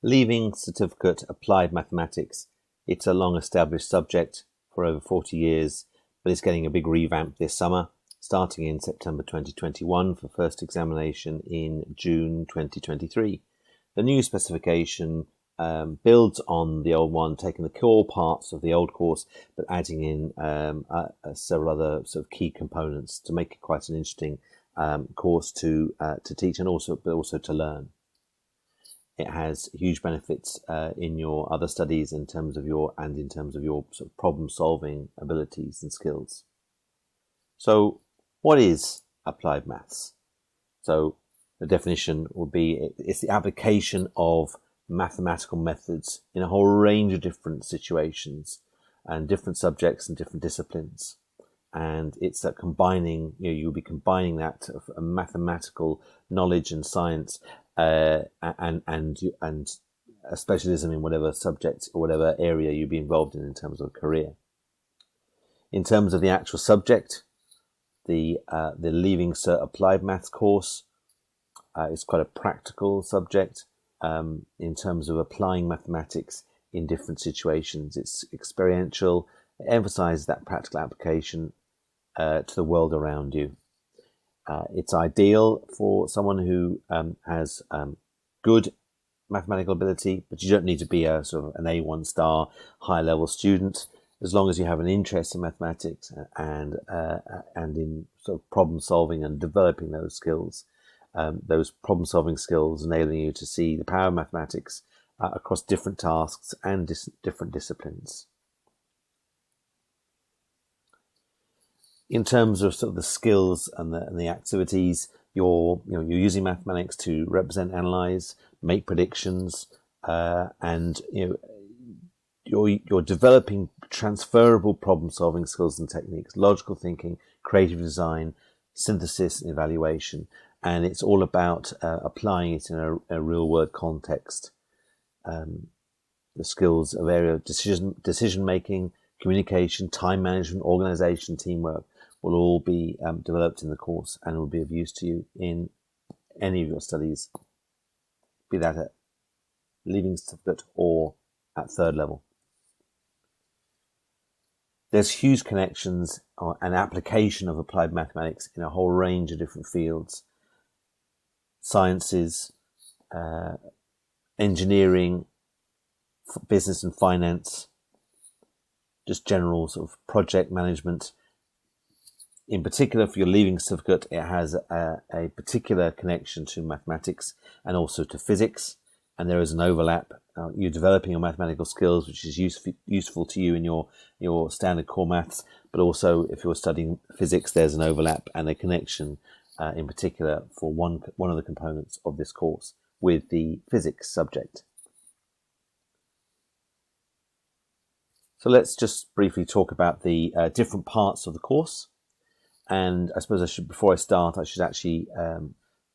Leaving Certificate Applied Mathematics. It's a long-established subject for over 40 years, but it's getting a big revamp this summer, starting in September 2021 for first examination in June 2023. The new specification builds on the old one, taking the core parts of the old course, but adding in several other sort of key components to make it quite an interesting course to teach and also to learn. It has huge benefits in your other studies in terms of your sort of problem-solving abilities and skills. So, what is applied maths? So, the definition would be it's the application of mathematical methods in a whole range of different situations and different subjects and different disciplines. And it's that combining, you'll be combining that mathematical knowledge and science and a specialism in whatever subject or whatever area you'd be involved in terms of a career. In terms of the actual subject, the Leaving Cert Applied Maths course is quite a practical subject in terms of applying mathematics in different situations. It's experiential. It emphasizes that practical application to the world around you. It's ideal for someone who has good mathematical ability, but you don't need to be a sort of an A1 star high level student. As long as you have an interest in mathematics and in sort of problem solving and developing those skills, those problem solving skills enabling you to see the power of mathematics across different tasks and different disciplines. In terms of sort of the skills and the activities, you're using mathematics to represent, analyze, make predictions, and you're developing transferable problem-solving skills and techniques, logical thinking, creative design, synthesis, and evaluation, and it's all about applying it in a real-world context. The skills of area of decision making, communication, time management, organization, teamwork will all be developed in the course and will be of use to you in any of your studies, be that at Leaving Certificate or at third level. There's huge connections and application of applied mathematics in a whole range of different fields. Sciences, engineering, business and finance, just general sort of project management. In particular, for your Leaving Certificate, it has a particular connection to mathematics and also to physics, and there is an overlap. You're developing your mathematical skills, which is useful to you in your standard core maths, but also if you're studying physics, there's an overlap and a connection in particular for one of the components of this course with the physics subject. So let's just briefly talk about the different parts of the course. And I suppose before I start, I should actually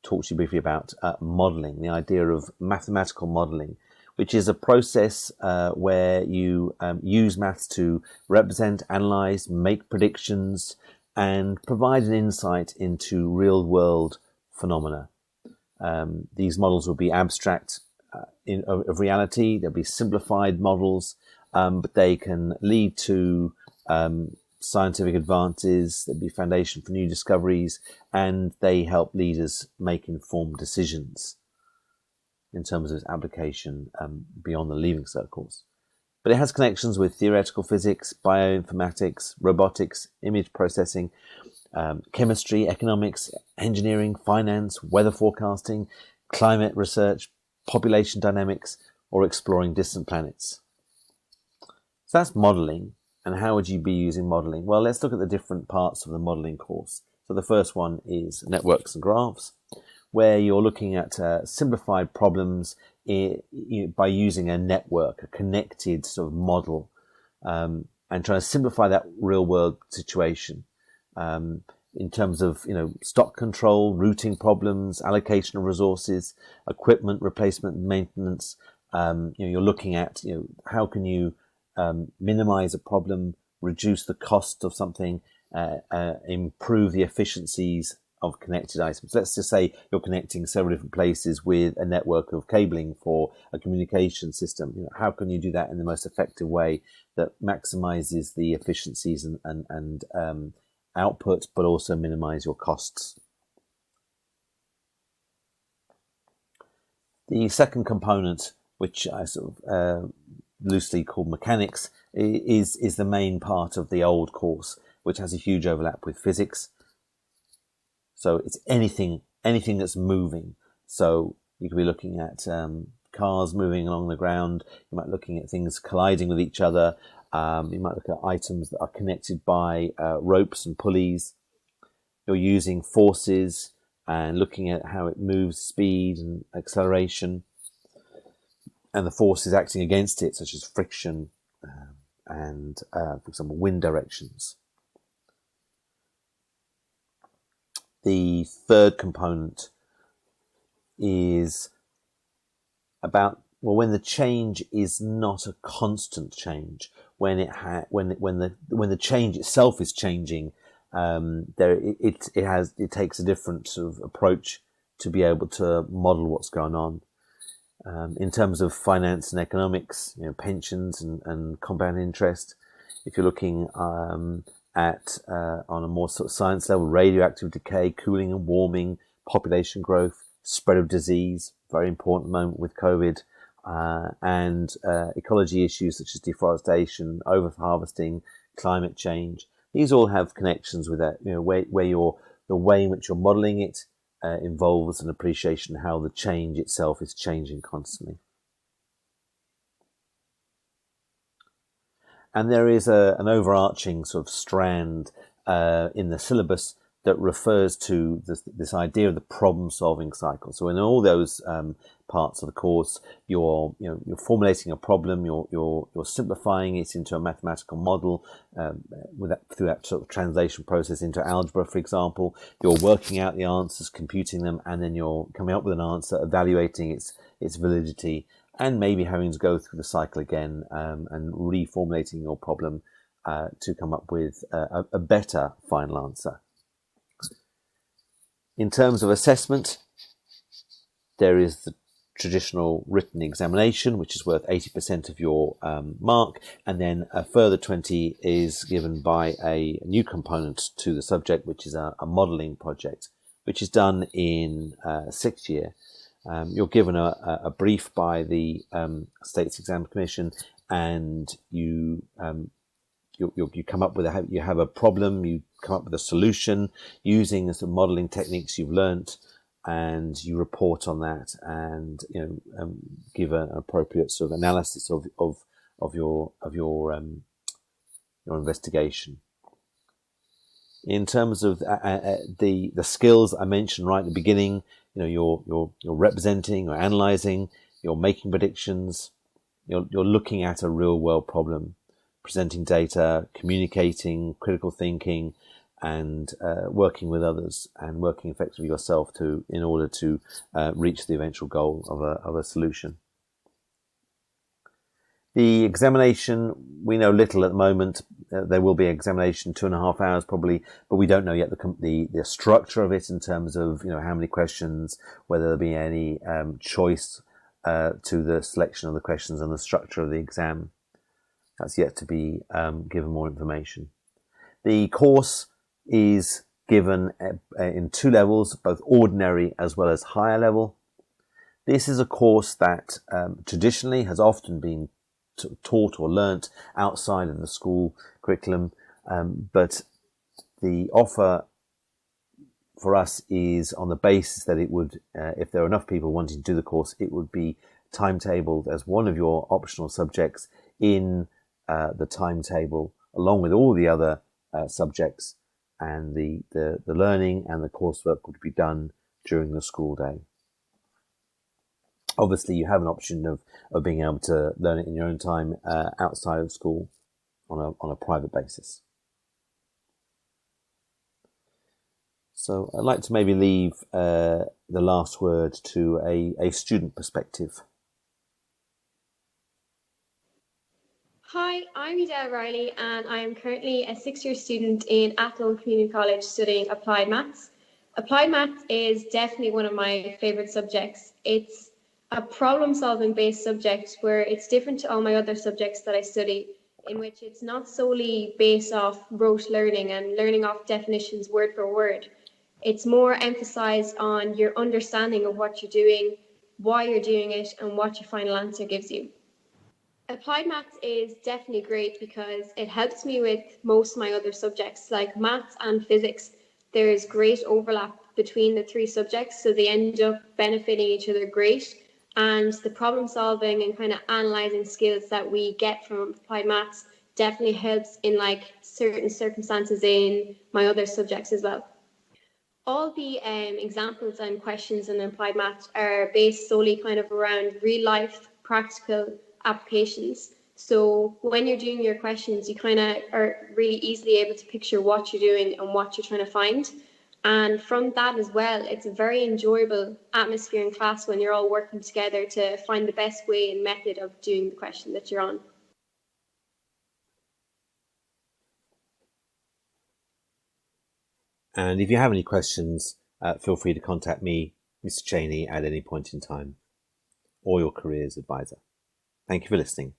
talk to you briefly about modeling, the idea of mathematical modeling, which is a process where you use maths to represent, analyze, make predictions, and provide an insight into real-world phenomena. These models will be abstract of reality. They'll be simplified models, but they can lead to scientific advances, there'll be foundation for new discoveries, and they help leaders make informed decisions in terms of its application beyond the Leaving Cert course. But it has connections with theoretical physics, bioinformatics, robotics, image processing, chemistry, economics, engineering, finance, weather forecasting, climate research, population dynamics, or exploring distant planets. So that's modeling. And how would you be using modeling? Well, let's look at the different parts of the modeling course. So the first one is networks and graphs, where you're looking at simplified problems by using a network, a connected sort of model, and trying to simplify that real world situation in terms of stock control, routing problems, allocation of resources, equipment replacement, maintenance. You're looking at how can you minimize a problem, reduce the cost of something, improve the efficiencies of connected items. Let's just say you're connecting several different places with a network of cabling for a communication system. How can you do that in the most effective way that maximizes the efficiencies and output, but also minimize your costs? The second component, which I sort of loosely call mechanics, is the main part of the old course, which has a huge overlap with physics. So it's anything that's moving. So you could be looking at cars moving along the ground. You might be looking at things colliding with each other. You might look at items that are connected by ropes and pulleys. You're using forces and looking at how it moves, speed and acceleration, and the forces acting against it, such as friction and, for example, wind directions. The third component is about when the change is not a constant change, when the change itself is changing. It takes a different sort of approach to be able to model what's going on. In terms of finance and economics, pensions and compound interest. If you're looking at on a more sort of science level, radioactive decay, cooling and warming, population growth, spread of disease, very important moment with COVID, and ecology issues such as deforestation, over-harvesting, climate change. These all have connections with that, where the way in which you're modeling it involves an appreciation of how the change itself is changing constantly. And there is an overarching sort of strand in the syllabus that refers to this idea of the problem-solving cycle. So in all those parts of the course, you're formulating a problem, you're simplifying it into a mathematical model through that sort of translation process into algebra, for example. You're working out the answers, computing them, and then you're coming up with an answer, evaluating its validity, and maybe having to go through the cycle again and reformulating your problem to come up with a better final answer. In terms of assessment, there is the traditional written examination, which is worth 80% of your mark, and then a further 20 is given by a new component to the subject, which is a modelling project, which is done in sixth year. You're given a brief by the State's Exam Commission, and you come up with you have a problem, you come up with a solution using the sort of modelling techniques you've learnt, and you report on that and give an appropriate sort of analysis of your investigation. In terms of the skills I mentioned right at the beginning, you're representing or analysing, you're making predictions, you're looking at a real world problem, presenting data, communicating, critical thinking, and working with others and working effectively yourself in order to reach the eventual goal of a solution. The examination, we know little at the moment. There will be an examination, 2.5 hours probably, but we don't know yet the structure of it in terms of how many questions, whether there'll be any choice to the selection of the questions and the structure of the exam. That's yet to be given more information. The course is given in 2 levels, both ordinary as well as higher level. This is a course that traditionally has often been taught or learnt outside of the school curriculum, but the offer for us is on the basis that it would, if there are enough people wanting to do the course, it would be timetabled as one of your optional subjects in the timetable, along with all the other subjects, and the learning and the coursework would be done during the school day. Obviously, you have an option of being able to learn it in your own time outside of school on a private basis. So I'd like to maybe leave the last word to a student perspective. Hi, I'm Edel Riley, and I am currently a 6th-year student in Athlone Community College studying applied maths. Applied maths is definitely one of my favorite subjects. It's a problem solving based subject where it's different to all my other subjects that I study, in which it's not solely based off rote learning and learning off definitions word for word. It's more emphasized on your understanding of what you're doing, why you're doing it, and what your final answer gives you. Applied maths is definitely great because it helps me with most of my other subjects like maths and physics. There's great overlap between the three subjects, so they end up benefiting each other great. And the problem solving and kind of analyzing skills that we get from applied maths definitely helps in like certain circumstances in my other subjects as well. All the examples and questions in applied maths are based solely kind of around real life practical applications. So when you're doing your questions, you kind of are really easily able to picture what you're doing and what you're trying to find. And from that as well, it's a very enjoyable atmosphere in class when you're all working together to find the best way and method of doing the question that you're on. And if you have any questions, feel free to contact me, Mr. Cheney, at any point in time, or your careers advisor. Thank you for listening.